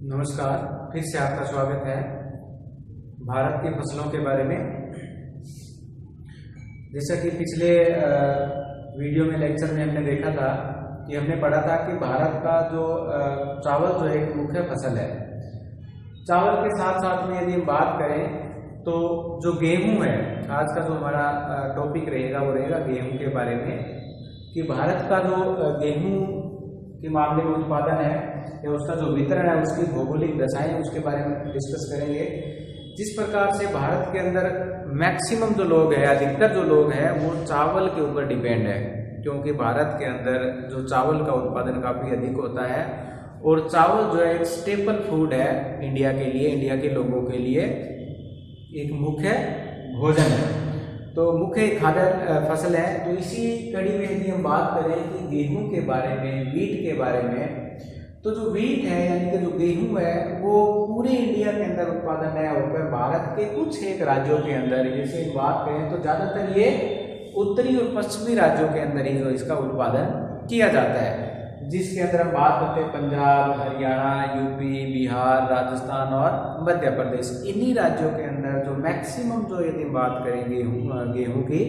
नमस्कार, फिर से आपका स्वागत है भारत की फसलों के बारे में। जैसा कि पिछले वीडियो में लेक्चर में हमने देखा था कि हमने पढ़ा था कि भारत का जो चावल जो एक मुख्य फसल है। चावल के साथ साथ में यदि हम बात करें तो जो गेहूं है, आज का जो हमारा टॉपिक रहेगा वो रहेगा गेहूं के बारे में, कि भारत का जो गेहूं के मामले में उत्पादन है या उसका जो वितरण है, उसकी भौगोलिक दशाएं, उसके बारे में डिस्कस करेंगे। जिस प्रकार से भारत के अंदर मैक्सिमम जो लोग हैं, अधिकतर जो लोग हैं वो चावल के ऊपर डिपेंड है, क्योंकि भारत के अंदर जो चावल का उत्पादन काफ़ी अधिक होता है और चावल जो है एक स्टेपल फूड है इंडिया के लिए, इंडिया के लोगों के लिए एक मुख्य भोजन है, तो मुख्य खाद्य फसल है। तो इसी कड़ी में यदि हम बात करें कि गेहूं के बारे में, वीट के बारे में, तो जो वीट है यानी कि जो गेहूं है वो पूरे इंडिया के अंदर उत्पादन है होकर भारत के कुछ एक राज्यों के अंदर, जैसे बात करें तो ज़्यादातर ये उत्तरी और पश्चिमी राज्यों के अंदर ही जो इसका उत्पादन किया जाता है, जिसके अंदर हम बात करते हैं पंजाब, हरियाणा, यूपी, बिहार, राजस्थान और मध्य प्रदेश। इन्हीं राज्यों के अंदर जो मैक्सिमम जो यदि बात करें गेहूं की,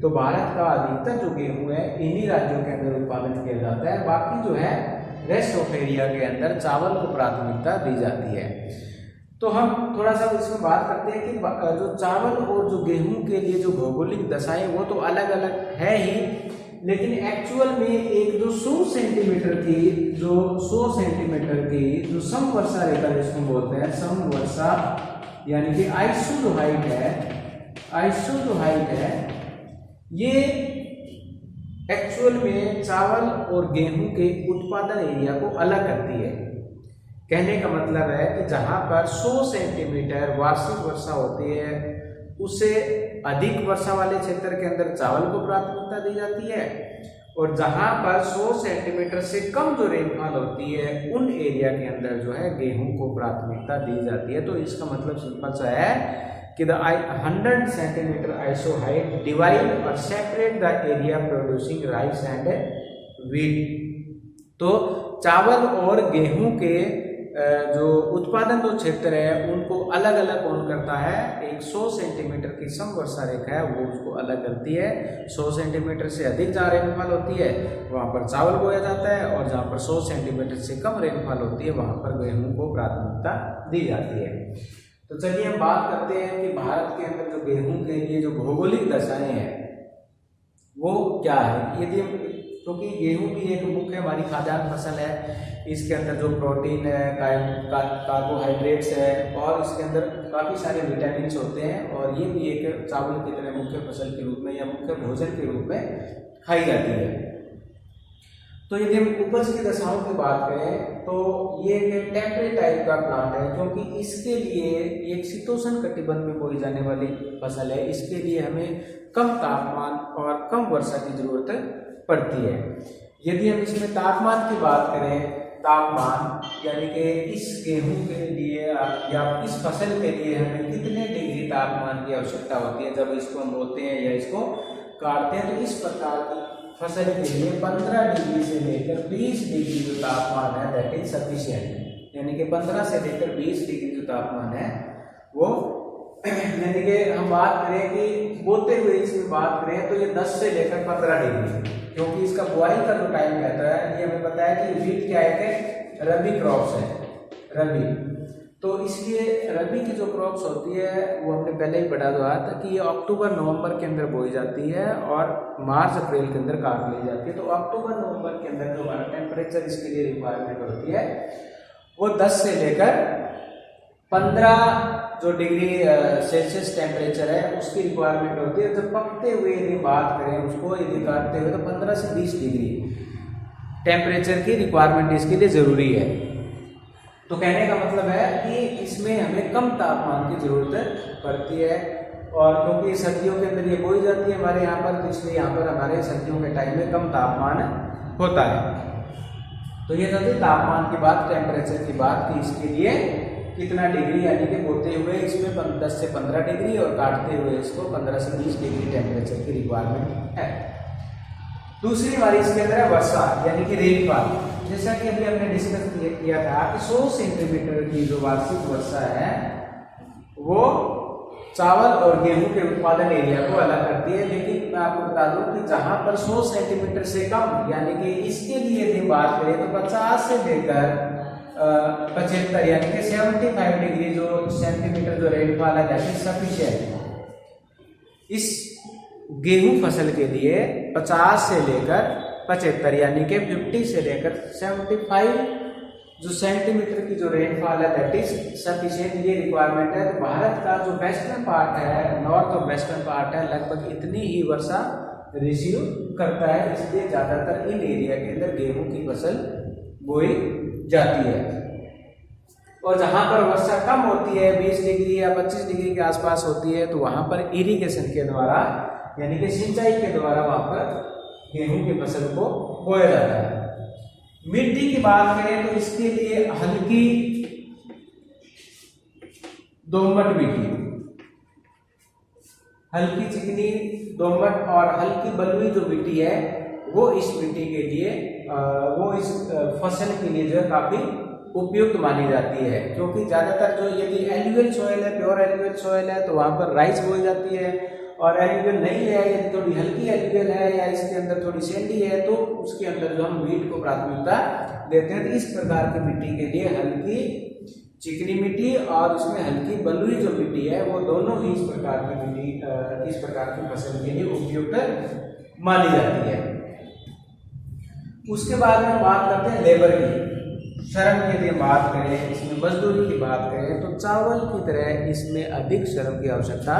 तो भारत का अधिकतर जो गेहूं है इन्हीं राज्यों के अंदर उत्पादन किया जाता है। बाकी जो है रेस्ट ऑफ एरिया के अंदर चावल को प्राथमिकता दी जाती है। तो हम थोड़ा सा इसमें बात करते हैं कि जो चावल और जो गेहूं के लिए जो भौगोलिक दशाएं वो तो अलग अलग है ही, लेकिन एक्चुअल में एक जो 100 सेंटीमीटर की जो समवर्षा रेखा जिसको बोलते हैं समवर्षा, यानी कि आइसो जो हाइट है, ये एक्चुअल में चावल और गेहूं के उत्पादन एरिया को अलग करती है। कहने का मतलब है कि जहां पर 100 सेंटीमीटर वार्षिक वर्षा होती है, उससे अधिक वर्षा वाले क्षेत्र के अंदर चावल को प्राथमिकता दी जाती है, और जहां पर 100 सेंटीमीटर से कम जो रेनफॉल होती है उन एरिया के अंदर जो है गेहूं को प्राथमिकता दी जाती है। तो इसका मतलब सिंपल सा है कि the 100 centimetre isohyet divide और separate the area producing rice and wheat. तो चावल और गेहूं के जो उत्पादन जो क्षेत्र है उनको अलग अलग कौन करता है, एक 100 सेंटीमीटर की समवर्षा रेखा है वो उसको अलग करती है। 100 सेंटीमीटर से अधिक जहाँ रेनफॉल होती है वहाँ पर चावल बोया जाता है, और जहाँ पर 100 सेंटीमीटर से कम रेनफॉल होती है वहाँ पर गेहूं को प्राथमिकता दी जाती है। तो चलिए हम बात करते हैं कि भारत के अंदर जो गेहूं के लिए जो भौगोलिक दशाएं हैं वो क्या है। यदि क्योंकि गेहूं भी एक मुख्य हमारी खाद्यान्न फसल है, इसके अंदर जो प्रोटीन है, कार्बोहाइड्रेट्स है, और इसके अंदर काफ़ी सारे विटामिन होते हैं, और ये भी एक चावल की तरह मुख्य फसल के रूप में या मुख्य भोजन के रूप में खाई जाती है। तो यदि हम उपज की दशाओं की बात करें तो ये एक टेम्परेट टाइप का प्लांट है, क्योंकि इसके लिए एक शीतोष्ण कटिबंध में बोई जाने वाली फसल है। इसके लिए हमें कम तापमान और कम वर्षा की जरूरत पड़ती है। यदि हम इसमें तापमान की बात करें, तापमान यानी कि इस गेहूं के लिए या इस फसल के लिए हमें कितने डिग्री तापमान की आवश्यकता होती है जब इसको हम बोते हैं या इसको काटते हैं, तो इस प्रकार की फसल के लिए 15 डिग्री से लेकर 20 डिग्री जो तापमान है दैट इज सफिशिएंट, यानी कि 15 से लेकर 20 डिग्री जो तापमान है वो, यानी कि हम बात करें कि बोते हुए इसमें बात करें तो ये 10 से लेकर 15 डिग्री, क्योंकि इसका बुआई का जो टाइम रहता है, ये हमें पता है कि वीट क्या है कि रबी क्रॉप्स है, रबी, तो इसलिए रबी की जो क्रॉप्स होती है वो हमने पहले ही पढ़ा हुआ था कि ये अक्टूबर नवंबर के अंदर बोई जाती है और मार्च अप्रैल के अंदर काट ली जाती है। तो अक्टूबर नवंबर के अंदर जो हमारा टेम्परेचर इसके लिए रिक्वायरमेंट होती है वो 10 से लेकर 15 जो डिग्री सेल्सियस टेम्परेचर है उसकी रिक्वायरमेंट होती है। जब पकते हुए यदि बात करें उसको, यदि काटते हुए, तो 15 से 20 डिग्री टेम्परेचर की रिक्वायरमेंट इसके लिए ज़रूरी है। तो कहने का मतलब है कि इसमें हमें कम तापमान की जरूरत पड़ती है, और क्योंकि सर्दियों के अंदर ये बोई जाती है हमारे यहाँ पर, तो इसलिए यहाँ पर हमारे सर्दियों के टाइम में कम तापमान होता है। तो ये तो तापमान की बात, टेम्परेचर की बात कि इसके लिए कितना डिग्री, यानी कि बोते हुए इसमें 10 से 15 डिग्री और काटते हुए इसको 15 से 20 डिग्री टेम्परेचर की रिक्वायरमेंट है। दूसरी हमारी इसके अंदर है वर्षा, यानी कि रेनफॉल। जैसा कि अभी हमने डिस्कस किया था कि 100 सेंटीमीटर की जो वार्षिक वर्षा है वो चावल और गेहूं के उत्पादन एरिया को अलग करती है। लेकिन मैं आपको बता दूं कि जहां पर 100 सेंटीमीटर से कम, यानी कि इसके लिए यदि बात करें तो 50 से लेकर 75 यानी कि 75 डिग्री जो सेंटीमीटर जो रेनफॉल है दैट इज सफिशिएंट। इस गेहूं फसल के लिए 50 से लेकर 75 यानी कि 50 से लेकर 75 जो सेंटीमीटर की जो रेनफॉल है दैट इज सफिशिएंट, ये रिक्वायरमेंट है। तो भारत का जो वेस्टर्न पार्ट है, नॉर्थ और वेस्टर्न पार्ट है, लगभग इतनी ही वर्षा रिसीव करता है, इसलिए ज्यादातर इन एरिया के अंदर गेहूं की फसल बोई जाती है। और जहां पर वर्षा कम होती है 20 डिग्री या 25 डिग्री के आसपास होती है तो वहां पर इरिगेशन के द्वारा यानी कि सिंचाई के द्वारा वहां पर गेहूं की फसल को बोया जाता है। मिट्टी की बात करें तो इसके लिए हल्की दोमट मिट्टी, हल्की चिकनी दोमट और हल्की बलुई जो मिट्टी है वो इस मिट्टी के लिए वो इस फसल के लिए जो है काफी उपयुक्त मानी जाती है। क्योंकि ज्यादातर जो यदि एल्यूवियल सॉइल है, प्योर एल्यूवियल सॉइल है तो वहां पर राइस बोई जाती है, और एल्यूवियल नहीं है, यदि थोड़ी हल्की एल्यूवियल है या इसके अंदर थोड़ी सैंडी है तो उसके अंदर जो हम वीट को प्राथमिकता देते हैं। तो इस प्रकार की मिट्टी के लिए हल्की चिकनी मिट्टी और उसमें हल्की बलुई जो मिट्टी है वो दोनों ही इस प्रकार की मिट्टी इस प्रकार की फसल के लिए उपयुक्त मानी जाती है। उसके बाद में बात करते हैं लेबर की, श्रम की यदि बात करें, इसमें मजदूरी की बात करें तो चावल की तरह इसमें अधिक श्रम की आवश्यकता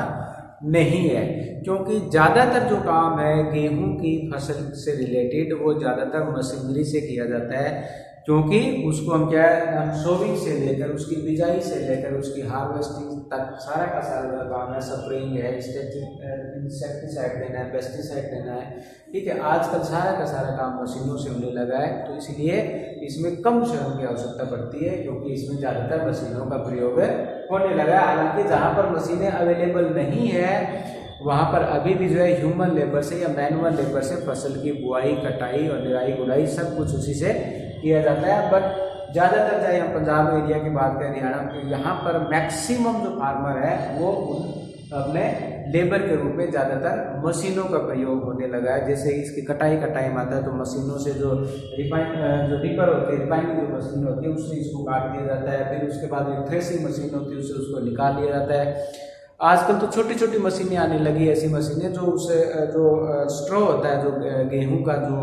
नहीं है। क्योंकि ज़्यादातर जो काम है गेहूं की फसल से रिलेटेड वो ज़्यादातर मशीनरी से किया जाता है। क्योंकि उसको हम क्या है, हम सोविंग से लेकर उसकी बिजाई से लेकर उसकी हार्वेस्टिंग तक सारा का सारा काम है, स्प्रेइंग है, इंसेक्टिसाइड देना है, पेस्टिसाइड देना है, ठीक है। आजकल सारा का सारा काम मशीनों से होने लगा है, तो इसलिए इसमें कम श्रम की आवश्यकता पड़ती है क्योंकि इसमें ज़्यादातर मशीनों का प्रयोग होने लगा है। हालांकि जहाँ पर मशीनें अवेलेबल नहीं है वहाँ पर अभी भी जो है ह्यूमन लेबर से या मैनुअल लेबर से फसल की बुआई, कटाई और निराई गुड़ाई सब कुछ उसी से किया जाता है। बट ज़्यादातर चाहे हम पंजाब एरिया की बात करें, हरियाणा की, यहाँ पर मैक्सिमम जो फार्मर है वो अपने लेबर के रूप में ज़्यादातर मशीनों का प्रयोग होने लगा है। जैसे इसकी कटाई का टाइम आता है तो मशीनों से जो रिपर होती है, रिफाइनिंग जो मशीन होती है उससे इसको काट दिया जाता है। फिर उसके बाद एक थ्रेसिंग मशीन होती है उससे उसको निकाल लिया जाता है। आजकल तो छोटी छोटी मशीनें आने लगी, ऐसी मशीनें जो उसे जो स्ट्रॉ होता है, जो गेहूं का जो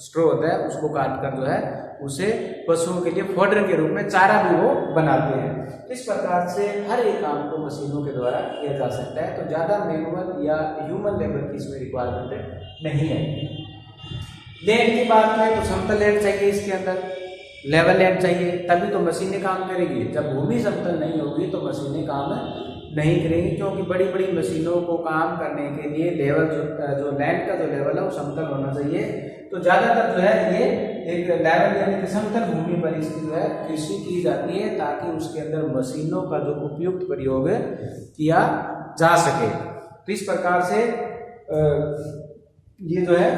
स्ट्रॉ होता है उसको काट कर जो है उसे पशुओं के लिए फॉडर के रूप में चारा भी वो बनाते हैं। इस प्रकार से हर एक काम को मशीनों के द्वारा किया जा सकता है। तो ज़्यादा मैनुअल या ह्यूमन लेबर की इसमें रिक्वायरमेंट नहीं है। लैंड की बात करें तो समतल लैंड चाहिए, इसके अंदर लेवल लैंड चाहिए, तभी तो मशीनें काम करेगी। जब भूमि समतल नहीं होगी तो मशीनें काम नहीं करेंगी, क्योंकि बड़ी बड़ी मशीनों को काम करने के लिए लेवल जो लैंड का जो लेवल है वो समतल होना चाहिए। तो ज़्यादातर जो है ये एक लेवल यानी कि समतल भूमि पर इसकी जो है कृषि की जाती है ताकि उसके अंदर मशीनों का जो उपयुक्त प्रयोग किया जा सके। तो इस प्रकार से ये जो है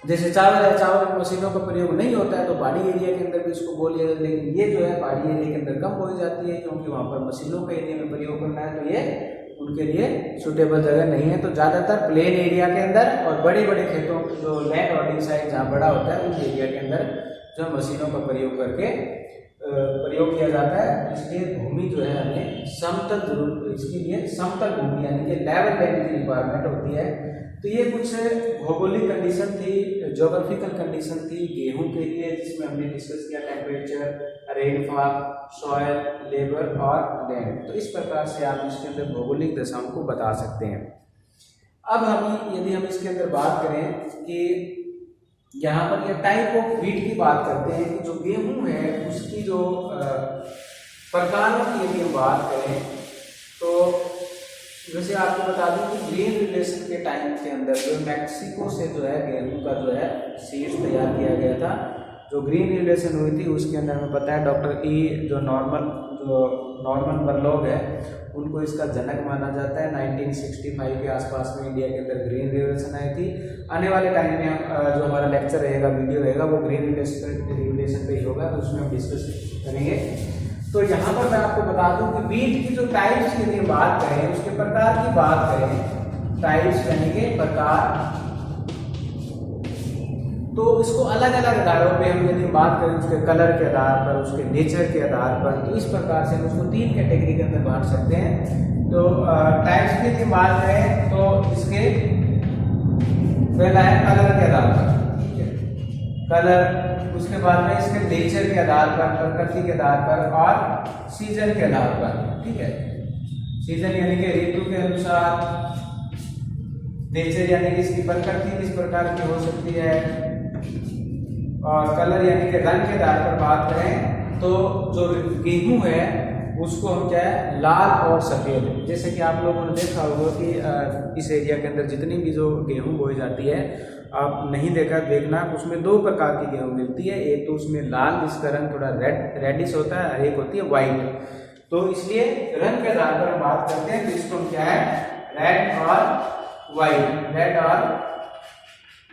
जैसे चावल है, चावल में मशीनों का प्रयोग नहीं होता है तो पहाड़ी एरिया के अंदर भी इसको बोल लिया जाता है, लेकिन ये जो है पहाड़ी एरिया के अंदर कम बोई जाती है क्योंकि वहाँ पर मशीनों का एरिया में प्रयोग करना है तो ये उनके लिए सुटेबल जगह नहीं है। तो ज़्यादातर प्लेन एरिया के अंदर और बड़े बड़े खेतों जो लैंड होल्डिंग साइज जहाँ बड़ा होता है उस एरिया के अंदर जो मशीनों का प्रयोग करके प्रयोग किया जाता है। इसलिए भूमि जो है हमें समतल जरूर, इसके लिए समतल भूमि यानी कि लेवल लैंड की रिक्वायरमेंट होती है। तो ये कुछ भौगोलिक कंडीशन थी, ज्योग्राफिकल कंडीशन थी गेहूं के लिए, जिसमें हमने डिस्कस किया टेम्परेचर, रेनफॉल, सॉयल, लेबर और लैंड। तो इस प्रकार से आप इसके अंदर भौगोलिक दशाओं को बता सकते हैं। अब हम यदि हम इसके अंदर बात करें कि यहाँ पर ये टाइप ऑफ व्हीट की बात करते हैं कि जो गेहूं है उसकी जो प्रकारों की यदि हम बात करें तो वैसे आपको बता दूं कि ग्रीन रिलेशन के टाइम के अंदर जो मैक्सिको से जो है गेहूं का जो है सीड्स तैयार किया गया था। जो ग्रीन रिलेशन हुई थी उसके अंदर हमें पता है डॉक्टर ई जो नॉर्मल जो नॉर्मन बोरलॉग है उनको इसका जनक माना जाता है। 1965 के आसपास में इंडिया के अंदर ग्रीन रिवोल्यूशन आई थी। आने वाले टाइम में हम जो हमारा लेक्चर रहेगा, वीडियो रहेगा, वो ग्रीन रिवोल्यूशन पे ही होगा, तो उसमें हम डिस्कस करेंगे। तो यहाँ पर मैं आपको बता दूं कि वीट की जो टाइप्स की यदि बात करें, उसके प्रकार की बात करें, टाइप्स यानी कि प्रकार, तो इसको अलग अलग आधारों पे हम यदि बात करें, उसके कलर के आधार पर, उसके नेचर के आधार पर, तो इस प्रकार से हम उसको 3 कैटेगरी के अंदर बांट सकते हैं। तो टाइप्स की यदि बात करें तो इसके पहला है कलर के आधार पर, कलर, उसके बाद में इसके नेचर के आधार पर, प्रकृति के आधार पर, और सीजन के आधार पर। ठीक है, सीजन यानी कि ऋतु के अनुसार, नेचर यानी कि इसकी प्रकृति किस प्रकार की हो सकती है, और कलर यानी कि रंग के आधार पर बात करें तो जो गेहूं है उसको हम क्या है, लाल और सफ़ेद, जैसे कि आप लोगों ने देखा होगा कि इस एरिया के अंदर जितनी भी जो गेहूं बोई जाती है, आप नहीं देखना, उसमें 2 प्रकार की गेहूं मिलती है। एक तो उसमें लाल, जिसका रंग थोड़ा रेडिश होता है, और एक होती है वाइट। तो इसलिए रंग के आधार पर हम बात करते हैं, तो इसको हम क्या है, रेड और वाइट, रेड और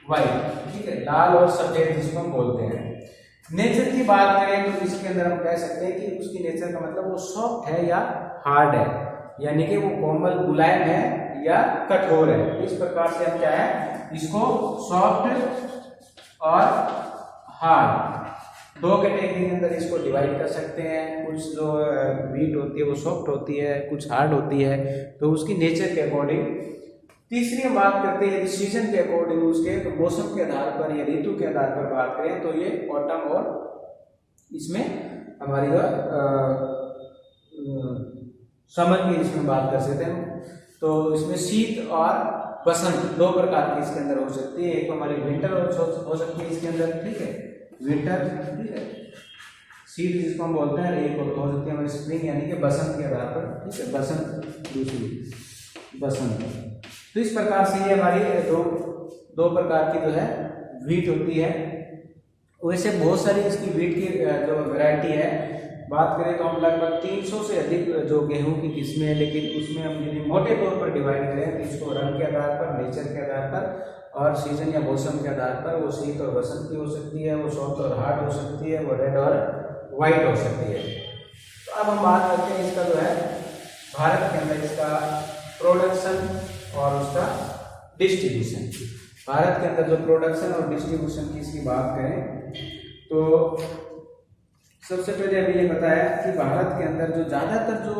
वाइट। ठीक है, लाल और सफेद जिसको हम बोलते हैं। नेचर की बात करें तो इसके अंदर हम कह सकते हैं कि उसकी नेचर का मतलब वो सॉफ्ट है या हार्ड है, यानी कि वो कोमल मुलायम है या कठोर है। इस प्रकार से हम क्या है, इसको सॉफ्ट और हार्ड 2 कैटेगरी के अंदर इसको डिवाइड कर सकते हैं। कुछ जो वीट होती है वो सॉफ्ट होती है, कुछ हार्ड होती है, तो उसकी नेचर के अकॉर्डिंग। तीसरी हम बात करते हैं सीजन के अकॉर्डिंग, उसके तो मौसम के आधार पर या ऋतु के आधार पर बात करें तो ये ऑटम, और इसमें हमारी समर की इसमें बात कर सकते हैं। तो इसमें शीत और बसंत 2 प्रकार की इसके अंदर हो सकती है। एक हमारी विंटर हो सकती है इसके अंदर, ठीक है, विंटर, ठीक है, शीत जिसको हम बोलते हैं, एक हो सकती है हमारी स्प्रिंग यानी कि बसंत के आधार पर। ठीक है, बसंत, दूसरी बसंत। तो इस प्रकार से ये हमारी दो प्रकार की जो है वीट होती है। वैसे बहुत सारी इसकी वीट की जो वैरायटी है, बात करें तो हम लगभग 300 से अधिक जो गेहूं की किस्में हैं, लेकिन उसमें हम यदि मोटे तौर पर डिवाइड करें तो इसको रंग के आधार पर, नेचर के आधार पर और सीजन या मौसम के आधार पर वो शीत और बसंत की हो सकती है, वो सॉफ्ट और हार्ड हो सकती है, वो रेड और वाइट हो सकती है। तो अब हम बात करते हैं इसका जो है भारत के अंदर इसका प्रोडक्शन और उसका डिस्ट्रीब्यूशन। भारत के अंदर जो प्रोडक्शन और डिस्ट्रीब्यूशन की इसकी बात करें तो सबसे पहले अभी ये बताया कि भारत के अंदर जो ज़्यादातर जो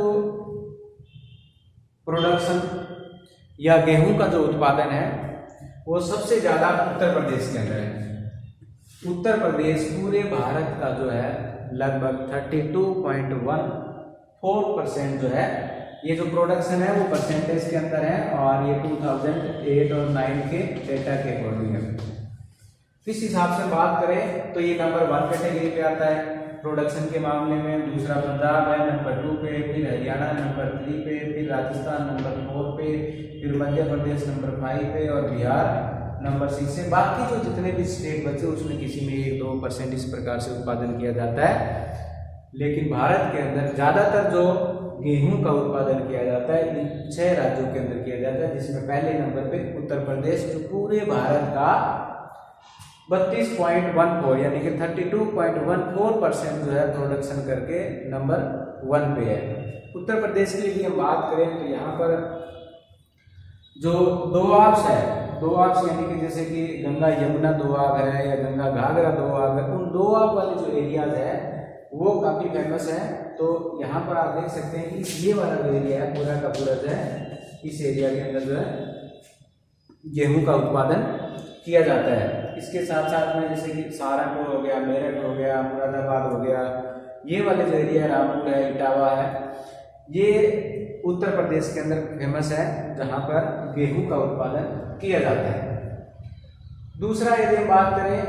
प्रोडक्शन या गेहूं का जो उत्पादन है वो सबसे ज़्यादा उत्तर प्रदेश के अंदर है। उत्तर प्रदेश पूरे भारत का जो है लगभग 32.14% जो है ये जो प्रोडक्शन है वो परसेंटेज के अंदर है, और ये 2008 और 9 के डेटा के अकॉर्डिंग है। इस हिसाब से बात करें तो ये नंबर 1 कैटेगरी पे आता है प्रोडक्शन के मामले में। दूसरा पंजाब है नंबर 2 पे, फिर हरियाणा नंबर 3 पे, फिर राजस्थान नंबर 4 पे, फिर मध्य प्रदेश नंबर 5 पे और बिहार नंबर 6 से। बाकी जो जितने भी स्टेट बचे उसमें किसी में 1-2% इस प्रकार से उत्पादन किया जाता है, लेकिन भारत के अंदर ज़्यादातर जो गेहूं का उत्पादन किया जाता है इन 6 राज्यों के अंदर किया जाता है, जिसमें पहले नंबर पे उत्तर प्रदेश जो पूरे भारत का 32.14 यानी कि 32.14% जो है प्रोडक्शन करके नंबर 1 पे है। उत्तर प्रदेश की यदि हम बात करें तो यहाँ पर जो दोआब्स है, दोआब्स यानी कि जैसे कि गंगा यमुना दोआब है या गंगा घाघरा दोआब है, उन दोआब वाले जो एरियाज है वो काफ़ी फेमस है। तो यहाँ पर आप देख सकते हैं कि ये वाला जो एरिया है पूरा का पूरा जो है इस एरिया के अंदर जो है गेहूं का उत्पादन किया जाता है। इसके साथ साथ में जैसे कि सहारनपुर हो गया, मेरठ हो गया, मुरादाबाद हो गया, ये वाले जो एरिया है रामपुर है, इटावा है, ये उत्तर प्रदेश के अंदर फेमस है जहाँ पर गेहूं का उत्पादन किया जाता है। दूसरा यदि हम बात करें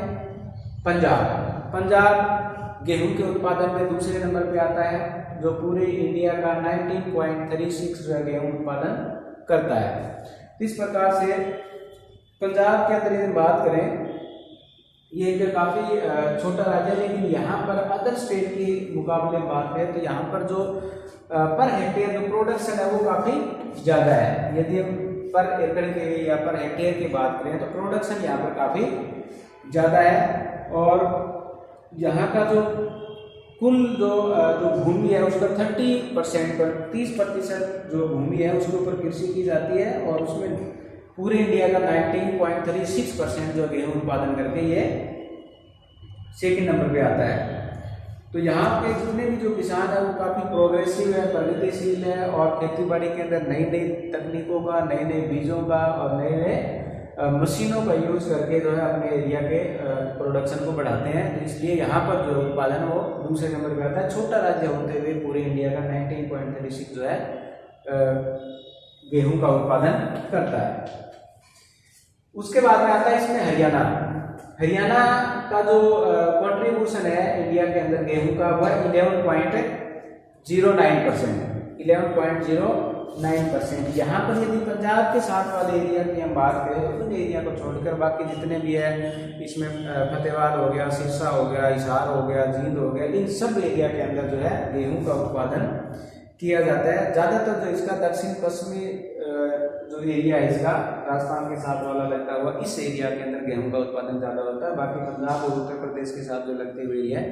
पंजाब गेहूं के उत्पादन में दूसरे नंबर पे आता है, जो पूरे इंडिया का 19.36 जो है गेहूं उत्पादन करता है। इस प्रकार से पंजाब के अंदर यदि बात करें ये एक काफ़ी छोटा राज्य है, लेकिन यहाँ पर अदर स्टेट के मुकाबले बात करें तो यहाँ पर जो पर हेक्टेयर जो प्रोडक्शन है वो काफ़ी ज़्यादा है। यदि हम पर एकड़ के या पर हेक्टेयर की बात करें तो प्रोडक्शन यहाँ पर काफ़ी ज़्यादा है। और यहाँ का जो कुल जो भूमि है उसका 30% पर 30% जो भूमि है उसके ऊपर कृषि की जाती है, और उसमें पूरे इंडिया का 19.36% जो गेहूं उत्पादन करके ये सेकंड नंबर पे आता है। तो यहाँ पे जितने भी जो किसान है वो काफ़ी प्रोग्रेसिव है, प्रगतिशील है, और खेती बाड़ी के अंदर नई नई तकनीकों का, नए नए बीजों का और नए नए मशीनों का यूज करके जो है अपने एरिया के प्रोडक्शन को बढ़ाते हैं। तो इसलिए यहाँ पर जो उत्पादन वो दूसरे नंबर पे आता है, छोटा राज्य होते हुए पूरे इंडिया का 19.36 जो है गेहूं का उत्पादन करता है। उसके बाद में आता है इसमें हरियाणा। हरियाणा का जो कंट्रीब्यूशन है इंडिया के अंदर गेहूं का वह 11.09%। यहाँ पर यदि पंजाब के साथ वाले एरिया की हम बात करें तो उन एरिया को छोड़कर बाकी जितने भी है, इसमें फतेहाबाद हो गया, सिरसा हो गया, हिसार हो गया, जींद हो गया, इन सब एरिया के अंदर जो है गेहूं का उत्पादन किया जाता है। ज़्यादातर जो इसका दक्षिण पश्चिमी जो एरिया है इसका राजस्थान के साथ वाला लगता हुआ इस एरिया के अंदर गेहूं का उत्पादन ज़्यादा होता है। बाकी पंजाब और उत्तर प्रदेश के साथ जो लगती हुई है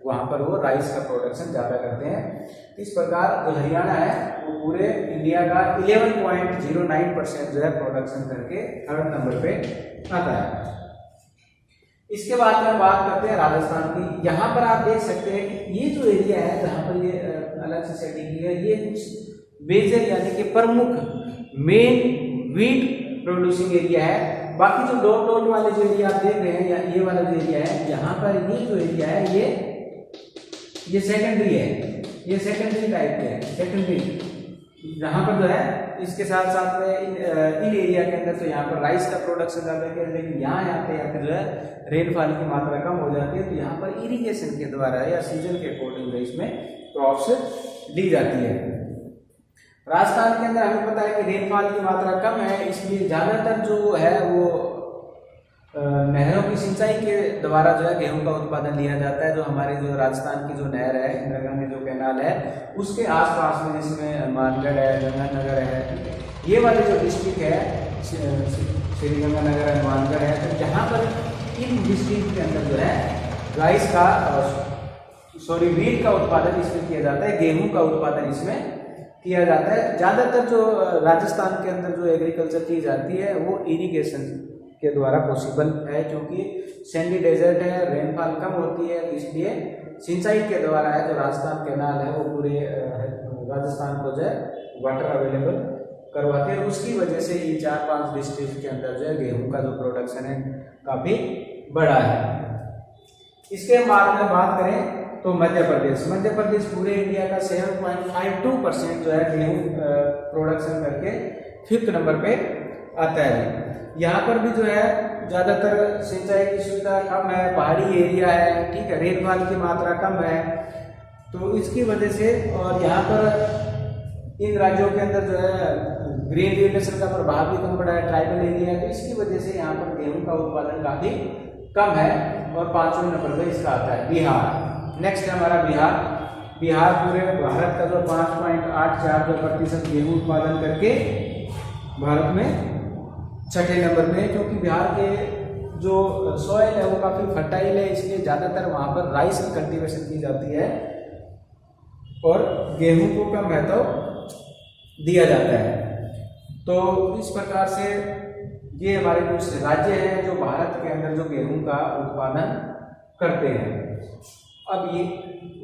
वहाँ पर वो राइस का प्रोडक्शन ज़्यादा करते हैं। इस प्रकार जो हरियाणा है वो पूरे इंडिया का 11.09% जो है प्रोडक्शन करके थर्ड नंबर पे आता है। इसके बाद में बात करते हैं राजस्थान की। यहाँ पर आप देख सकते हैं कि ये जो एरिया है जहाँ पर ये अलग से सेटिंग की है, ये कुछ मेजर यानी कि प्रमुख मेन वीट प्रोड्यूसिंग एरिया है। बाकी जो डॉट डॉट वाले जो एरिया आप देख रहे हैं या ये वाला जो एरिया है, यहाँ पर ये जो एरिया है ये सेकेंडरी है, ये सेकेंडरी टाइप के है, सेकेंडरी जहाँ पर जो है इसके साथ साथ में इन एरिया के अंदर तो यहाँ पर राइस का प्रोडक्शन ज़्यादा है, लेकिन यहाँ आते आते जो है रेनफॉल की मात्रा कम हो जाती है। तो यहाँ पर इरिगेशन के द्वारा या सीजन के अकॉर्डिंग इसमें क्रॉप्स ली जाती है। राजस्थान के अंदर हमें पता है कि रेनफॉल की मात्रा कम है, इसलिए ज़्यादातर जो है वो नहरों की सिंचाई के द्वारा जो है गेहूं का उत्पादन लिया जाता है। जो हमारी जो राजस्थान की जो नहर है, इंदिरा गांधी जो कैनाल है, उसके आसपास में जिसमें मानगढ़ है, गंगानगर है, ये वाले जो डिस्ट्रिक्ट है श्री गंगानगर है, मानगढ़ है, तो यहाँ पर इन डिस्ट्रिक्ट के अंदर जो है राइस का वीट का उत्पादन इसमें किया जाता है, गेहूँ का उत्पादन इसमें किया जाता है। ज़्यादातर जो राजस्थान के अंदर जो एग्रीकल्चर की जाती है वो इरिगेशन के द्वारा पॉसिबल है, क्योंकि सैंडी डेजर्ट है, रेनफॉल कम होती है, इसलिए सिंचाई के द्वारा है जो राजस्थान कैनाल है वो पूरे राजस्थान को जो है वाटर अवेलेबल करवाते हैं। उसकी वजह से ये 4-5 डिस्ट्रिक्ट के अंदर जो है गेहूं का जो प्रोडक्शन है काफ़ी बड़ा है। इसके बाद में बात करें तो मध्य प्रदेश पूरे इंडिया का 7.52% जो है गेहूं प्रोडक्शन करके 5th नंबर पे आता है। यहाँ पर भी जो है ज़्यादातर सिंचाई की सुविधा कम है, पहाड़ी एरिया है, ठीक है, रेनफॉल की मात्रा कम है, तो इसकी वजह से और यहाँ पर इन राज्यों के अंदर जो है ग्रीन रिलेशन का प्रभाव भी कम पड़ा है, ट्राइबल एरिया है, तो इसकी वजह से यहाँ पर गेहूं का उत्पादन काफ़ी कम है। और 5वें नंबर पर इसका आता है बिहार। नेक्स्ट है हमारा बिहार पूरे भारत का जो 5.84% गेहूं उत्पादन करके भारत में 6ठे नंबर पे है, क्योंकि बिहार के जो सॉइल है वो काफ़ी फर्टाइल है, इसलिए ज़्यादातर वहाँ पर राइस की कल्टीवेशन की जाती है और गेहूं को कम महत्व दिया जाता है। तो इस प्रकार से ये हमारे कुछ राज्य हैं जो भारत के अंदर जो गेहूं का उत्पादन करते हैं। अब ये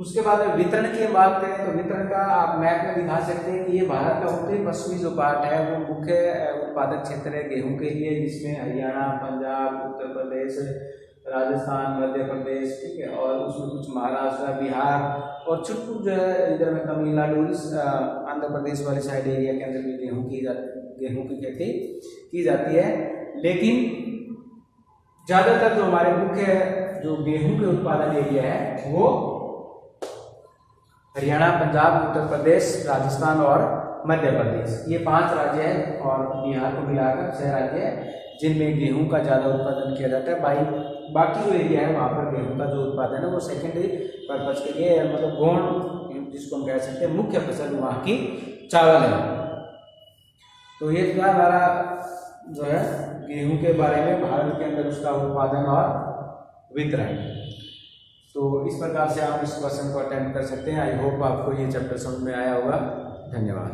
उसके बाद वितरण की बात करें तो वितरण का आप मैप में दिखा सकते हैं कि ये भारत का उत्तरी पश्चिमी जो पार्ट है वो मुख्य उत्पादक क्षेत्र है गेहूं के लिए, जिसमें हरियाणा, पंजाब, उत्तर प्रदेश, राजस्थान, मध्य प्रदेश, ठीक है, और उसमें कुछ महाराष्ट्र, बिहार और छुटपुट जो है इधर में तमिलनाडु, आंध्र प्रदेश वाली साइड एरिया के अंदर भी गेहूं की खेती की जाती है। लेकिन ज़्यादातर जो हमारे मुख्य जो गेहूं के उत्पादन एरिया है वो हरियाणा, पंजाब, उत्तर प्रदेश, राजस्थान और मध्य प्रदेश, ये 5 राज्य हैं और बिहार को मिलाकर 6 राज्य हैं जिनमें गेहूं का ज़्यादा उत्पादन किया जाता है। बाकी जो एरिया है वहाँ पर गेहूं का जो उत्पादन है वो सेकेंडरी पर्पज के लिए, मतलब गौण जिसको हम कह सकते हैं मुख्य फसल वहाँ की चावल है। तो ये था हमारा जो है गेहूं के बारे में, भारत के अंदर उसका उत्पादन और वितरण। तो इस प्रकार से आप इस क्वेश्चन को अटेम्प्ट कर सकते हैं। आई होप आपको ये चैप्टर समझ में आया होगा। धन्यवाद।